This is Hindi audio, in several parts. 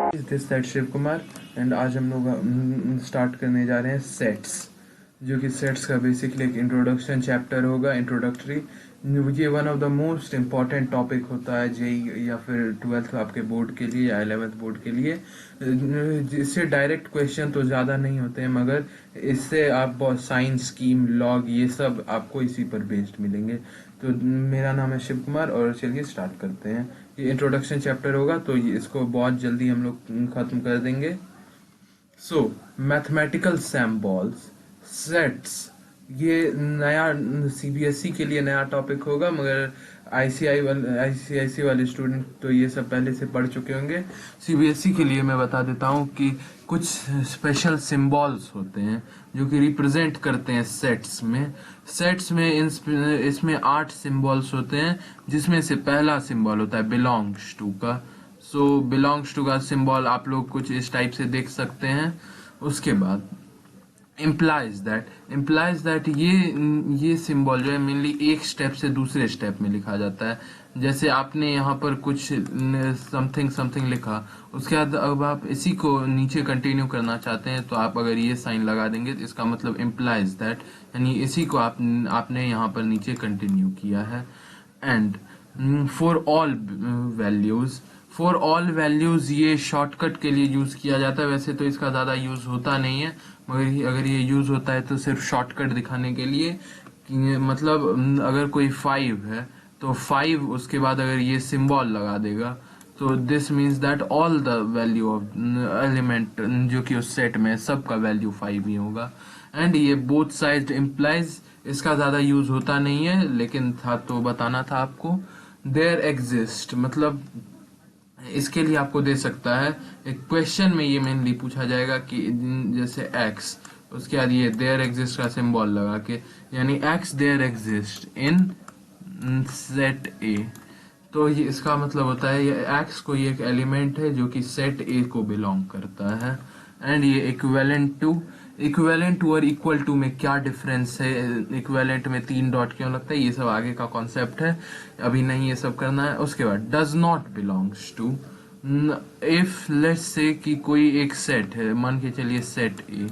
This side Shiv Kumar and आज हम लोग स्टार्ट करने जा रहे हैं सेट्स, जो कि सेट्स का बेसिकली एक इंट्रोडक्शन चैप्टर होगा, इंट्रोडक्टरी। ये one of the most important topic होता है जेई या फिर ट्वेल्थ आपके बोर्ड के लिए या 11th बोर्ड के लिए। इससे डायरेक्ट क्वेश्चन तो ज़्यादा नहीं होते हैं, मगर इससे आप बहुत साइंस, स्कीम, लॉग, ये सब आपको इसी पर बेस्ड मिलेंगे। तो मेरा नाम है शिव कुमार और चलिए स्टार्ट करते हैं। ये इंट्रोडक्शन चैप्टर होगा तो इसको बहुत जल्दी हम लोग ख़त्म कर देंगे। सो मैथमेटिकल सैम्बल्स, सेट्स, ये नया सीबीएसई के लिए नया टॉपिक होगा, मगर आईसीआईसी वाले स्टूडेंट तो ये सब पहले से पढ़ चुके होंगे। सीबीएसई के लिए मैं बता देता हूँ कि कुछ स्पेशल सिंबल्स होते हैं जो कि रिप्रेजेंट करते हैं सेट्स में इसमें 8 सिंबल्स होते हैं, जिसमें से पहला सिंबल होता है बिलोंग्स टू का। सो बिलोंग्स टू का सिंबल आप लोग कुछ इस टाइप से देख सकते हैं। उसके बाद इम्प्लाइज दैट ये सिंबल जो है मेनली एक स्टेप से दूसरे स्टेप में लिखा जाता है। जैसे आपने यहाँ पर कुछ समथिंग लिखा, उसके बाद अब आप इसी को नीचे कंटिन्यू करना चाहते हैं तो आप अगर ये साइन लगा देंगे तो इसका मतलब इम्प्लाइज दैट, यानी इसी को आपने यहाँ पर नीचे कंटिन्यू किया है। एंड फॉर ऑल वैल्यूज ये शॉर्टकट के लिए यूज किया जाता है। वैसे तो इसका ज्यादा यूज होता नहीं है, मगर अगर ये यूज होता है तो सिर्फ शॉर्टकट दिखाने के लिए कि मतलब अगर कोई 5 है तो 5 उसके बाद अगर ये सिंबल लगा देगा तो this means that all the value of element जो कि उस सेट में सबका वैल्यू 5 ही होगा। एंड ये बोथ साइड इम्प्लाइज, इसका ज्यादा यूज होता नहीं है लेकिन था तो बताना था आपको। देयर एग्जिस्ट मतलब इसके लिए आपको दे सकता है एक क्वेश्चन में, ये मेनली पूछा जाएगा कि जैसे x, उसके बाद ये देयर एग्जिस्ट का सिंबल लगा के, यानी x there exist in set A. तो ये इसका मतलब होता है ये x कोई एक एलिमेंट है जो कि सेट ए को बिलोंग करता है। एंड ये इक्विवेलेंट टू और इक्वल टू में क्या डिफरेंस है, इक्विवेलेंट में 3 डॉट क्यों लगता है, ये सब आगे का कॉन्सेप्ट है, अभी नहीं ये सब करना है। उसके बाद does not belongs to, if let's say कि कोई एक सेट है, मान के चलिए सेट ए,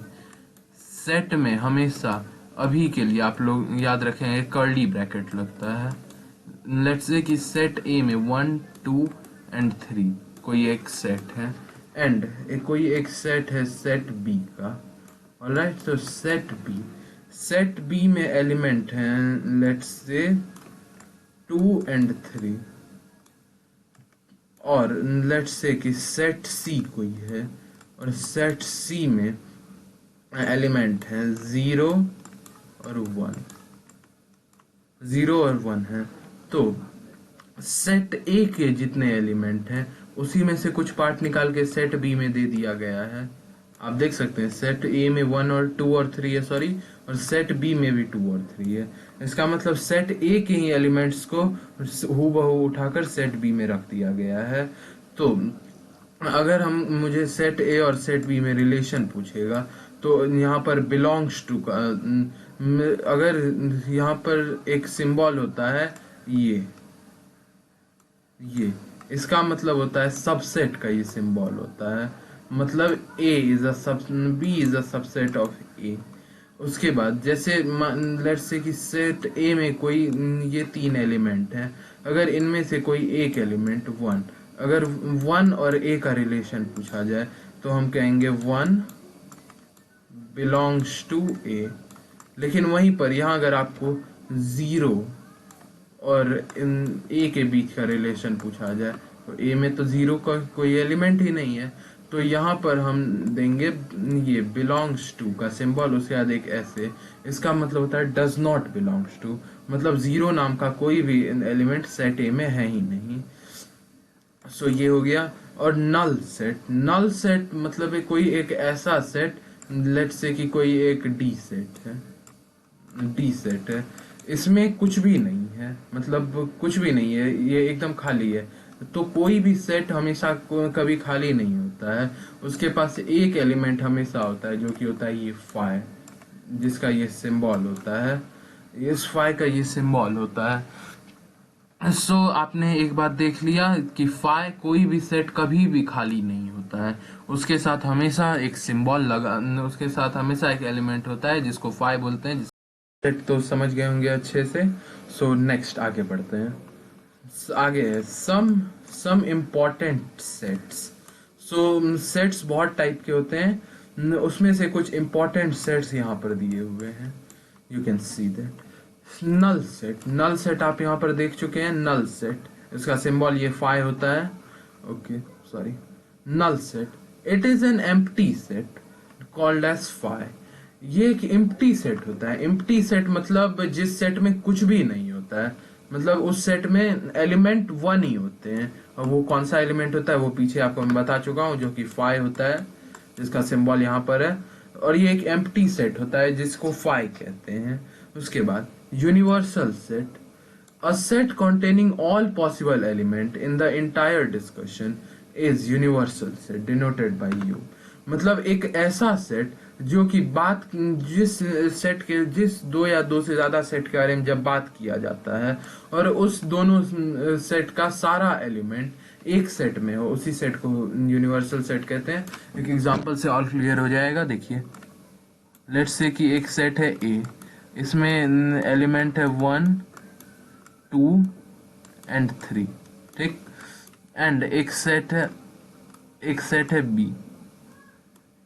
सेट में हमेशा अभी के लिए आप लोग याद रखेंगे कर्ली ब्रैकेट लगता है। लेट्स से कि सेट ए में 1, 2 एंड 3 कोई एक सेट है, एंड कोई एक सेट है सेट बी का। ऑलराइट, तो सेट बी में एलिमेंट हैं लेट्स से 2 एंड 3, और लेट्स से कि सेट सी कोई है और सेट सी में एलिमेंट हैं 0 और 1 है। तो सेट ए के जितने एलिमेंट हैं उसी में से कुछ पार्ट निकाल के सेट बी में दे दिया गया है। आप देख सकते हैं सेट ए में 1 और 2 और 3 है, सॉरी, और सेट बी में भी 2 और 3 है। इसका मतलब सेट ए के ही एलिमेंट्स को हूबहू उठाकर सेट बी में रख दिया गया है। तो अगर मुझे सेट ए और सेट बी में रिलेशन पूछेगा तो यहाँ पर बिलोंग्स टू का अगर यहाँ पर एक सिंबल होता है ये इसका मतलब होता है सबसेट का ये सिंबल होता है, मतलब B is a subset of A. उसके बाद जैसे लेट्स से कि सेट ए में कोई ये 3 एलिमेंट हैं, अगर इनमें से कोई एक एलिमेंट 1, अगर 1 और ए का रिलेशन पूछा जाए तो हम कहेंगे 1 बिलोंग्स टू ए। लेकिन वहीं पर यहाँ अगर आपको 0 और ए के बीच का रिलेशन पूछा जाए तो ए में तो 0 का कोई एलिमेंट ही नहीं है, तो यहाँ पर हम देंगे ये बिलोंग्स टू का सिंबल, उसके बाद एक ऐसे, इसका मतलब होता है डज नॉट बिलोंग्स टू, मतलब 0 नाम का कोई भी एलिमेंट सेट ए में है ही नहीं। सो ये हो गया। और नल सेट मतलब है कोई एक ऐसा सेट, लेट्स से कि कोई एक डी सेट है, इसमें कुछ भी नहीं है, मतलब कुछ भी नहीं है, ये एकदम खाली है। तो कोई भी सेट हमेशा कभी खाली नहीं होता है, उसके पास एक एलिमेंट हमेशा होता है जो कि होता है ये फाइ, जिसका ये सिंबल होता है, इस फाइ का ये सिंबल होता है। सो आपने एक बात देख लिया कि फाई कोई भी सेट कभी भी खाली नहीं होता है, उसके साथ हमेशा एक सिंबल लगा, उसके साथ हमेशा एक एलिमेंट होता है जिसको फाई बोलते हैं। सेट तो समझ गए होंगे अच्छे से। सो नेक्स्ट आगे बढ़ते हैं। आगे है some important sets. So sets बहुत टाइप के होते हैं, उसमें से कुछ इम्पोर्टेंट सेट्स यहाँ पर दिए हुए हैं। You can see that null set आप यहाँ पर देख चुके हैं। नल सेट, इसका सिंबल ये फाई होता है। Okay sorry, null set it is an empty set called as phi. ये एक एम्प्टी सेट होता है। एम्प्टी सेट मतलब जिस सेट में कुछ भी नहीं होता है, मतलब उस सेट में एलिमेंट वन ही होते हैं। और वो कौन सा एलिमेंट होता है वो पीछे आपको मैं बता चुका हूँ, जो कि फाई होता है, जिसका सिंबल यहाँ पर है। और ये एक एम्प्टी सेट होता है जिसको फाई कहते हैं। उसके बाद universal set, a set containing all possible element in the entire discussion is universal set denoted by U। मतलब एक ऐसा सेट जो कि बात जिस सेट के जिस दो या दो से ज्यादा सेट के बारे में जब बात किया जाता है और उस दोनों सेट का सारा एलिमेंट एक सेट में हो, उसी सेट को यूनिवर्सल सेट कहते हैं। एक एग्जांपल से और क्लियर हो जाएगा। देखिए, लेट्स से कि एक सेट है ए, इसमें एलिमेंट है 1 2 एंड 3, ठीक। एंड एक सेट है बी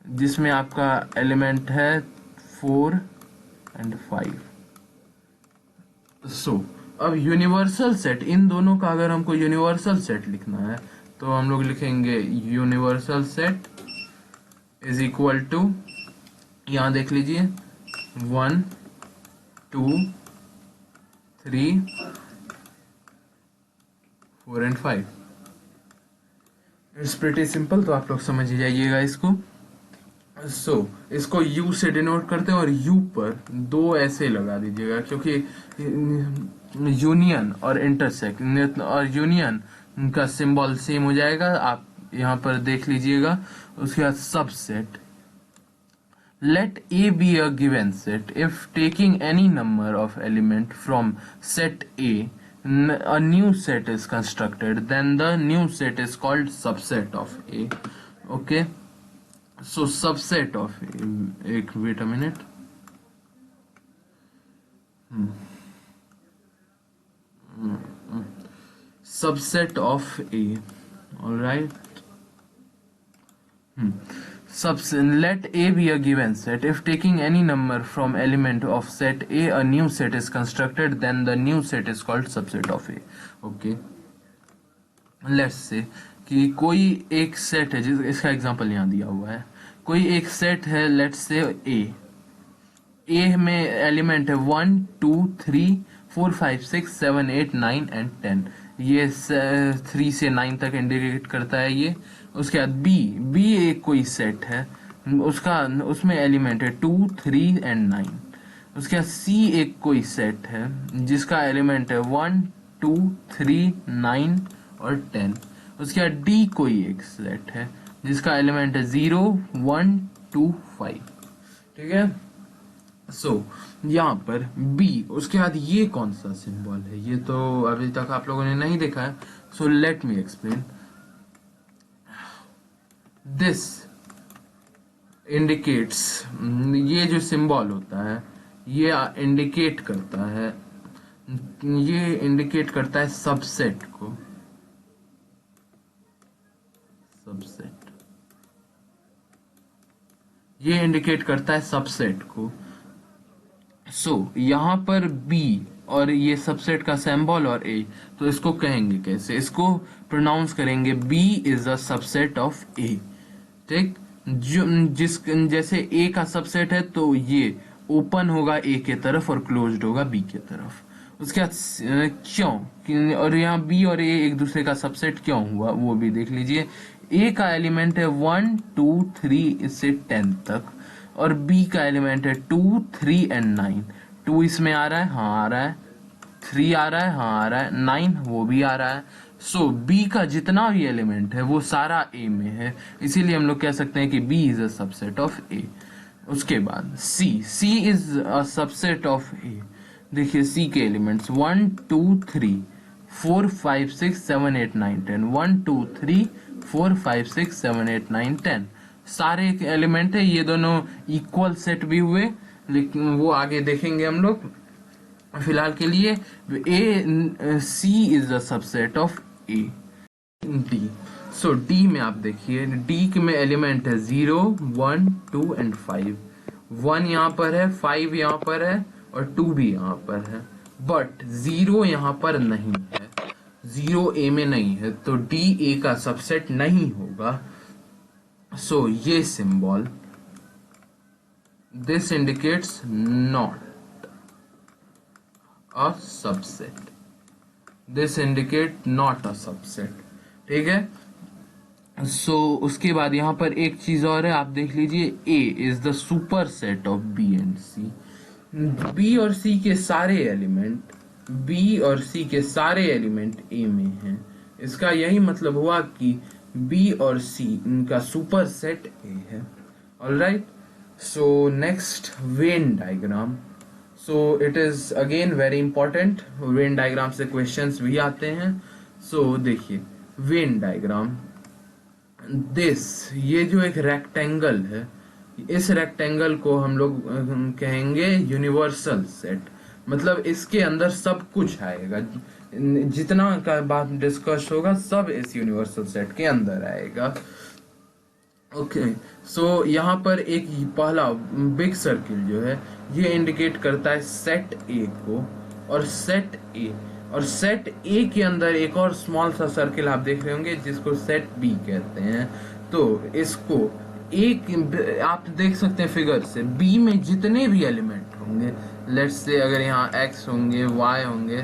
जिसमें आपका एलिमेंट है 4 एंड 5। सो अब यूनिवर्सल सेट, इन दोनों का अगर हमको यूनिवर्सल सेट लिखना है तो हम लोग लिखेंगे universal set is equal to, यहां देख लीजिए, 1 2 3 4 एंड 5। इट्स प्रीटी सिंपल, तो आप लोग समझ ही जाइएगा इसको। इसको U से डिनोट करते हैं और U पर दो ऐसे लगा दीजिएगा, क्योंकि यूनियन और इंटरसेक्ट और यूनियन का सिंबल सेम हो जाएगा। आप यहाँ पर देख लीजिएगा। उसके बाद subset, let A be a given set if taking any number of element from set A a new set is constructed, then the new set is called subset of A। okay, so subset of A, wait a minute, subset of A, all right। Let A be a given set if taking any number from element of set A a new set is constructed, then the new set is called subset of A। okay, let's say कि कोई एक सेट है, इसका एग्जांपल यहाँ दिया हुआ है। कोई एक सेट है, लेट्स से ए में एलिमेंट है 1 2 3 4 5 6 7 8 9 एंड 10। ये 3 से 9 तक इंडिकेट करता है ये। उसके बाद बी एक कोई सेट है, उसमें एलिमेंट है 2 3 एंड 9। उसके बाद सी एक कोई सेट है जिसका एलिमेंट है 1 2 3 9 और 10। उसके बाद डी कोई एक सेट है जिसका एलिमेंट है 0 1 2 5, ठीक है। यहाँ पर बी, उसके बाद ये कौन सा सिंबल है, ये तो अभी तक आप लोगों ने नहीं देखा है। So let me explain. This indicates, ये जो सिंबल होता है ये इंडिकेट करता है सबसेट को। ये इंडिकेट करता है सबसेट को। यहाँ पर बी और ये सबसेट का सिंबल और ए, तो इसको कहेंगे कैसे, इसको प्रोनाउंस करेंगे B is a subset of A, ठीक। जैसे ए का सबसेट है तो ये ओपन होगा ए के तरफ और क्लोज्ड होगा बी के तरफ। उसके बाद क्यों, और यहाँ बी और ए एक दूसरे का सबसेट क्यों हुआ वो भी देख लीजिए। ए का एलिमेंट है 1 2 3 से 10 तक, और बी का एलिमेंट है 2 3 एंड 9। 2 इसमें आ रहा है, हाँ आ रहा है, 3 आ रहा है, हाँ आ रहा है, 9 वो भी आ रहा है। बी का जितना भी एलिमेंट है वो सारा ए में है, इसीलिए हम लोग कह सकते हैं कि B is a subset of A. उसके बाद C is a subset of A. देखिए सी के एलिमेंट्स 1 2 3, 4 5 6 7 8 9 10, 1 2 3 4 5 6 7 8 9 10 सारे एक एलिमेंट है, ये दोनों इक्वल सेट भी हुए, लेकिन वो आगे देखेंगे हम लोग। फिलहाल के लिए A C is the subset of A D. So D में आप देखिए, डी में एलिमेंट है 0 1 2 एंड 5। 1 यहाँ पर है, 5 यहाँ पर है और 2 भी यहाँ पर है, बट 0 यहाँ पर नहीं है, 0 ए में नहीं है, तो डी ए का सबसेट नहीं होगा। सो ये symbol, this indicates not a subset, this indicate not a subset, ठीक है। सो उसके बाद यहां पर एक चीज और है, आप देख लीजिए, A is the super of B and C. B और सी के सारे एलिमेंट, बी और सी के सारे एलिमेंट ए में हैं। इसका यही मतलब हुआ कि बी और सी इनका सुपर सेट ए है। Alright, so next Venn diagram. So it is again very important, Venn diagram से क्वेश्चंस भी आते हैं। सो देखिए वेन डायग्राम, दिस, ये जो एक रेक्टेंगल है, इस रेक्टेंगल को हम लोग कहेंगे यूनिवर्सल सेट। मतलब इसके अंदर सब कुछ आएगा, जितना का बात डिस्कस होगा सब इस यूनिवर्सल सेट के अंदर आएगा। ओके, सो यहाँ पर एक पहला बिग सर्किल जो है, ये इंडिकेट करता है सेट ए को, और सेट ए, और सेट ए के अंदर एक और स्मॉल सा सर्किल आप देख रहे होंगे जिसको सेट बी कहते हैं। तो इसको एक, आप देख सकते हैं फिगर से, बी में जितने भी एलिमेंट होंगे, लेट्स से अगर यहाँ एक्स होंगे, वाई होंगे,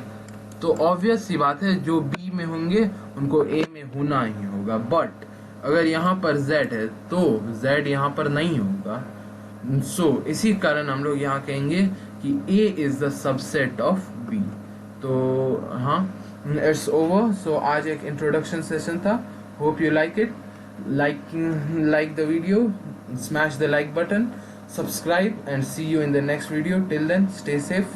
तो ऑब्वियस सी बात है जो बी में होंगे उनको ए में होना ही होगा। बट अगर यहाँ पर z है तो z यहाँ पर नहीं होगा। सो इसी कारण हम लोग यहाँ कहेंगे कि a is the subset of b। तो हाँ, इट्स ओवर। सो आज एक इंट्रोडक्शन सेशन था, hope you like it, like the video, smash the like button, subscribe, and see you in the next video. Till then, stay safe.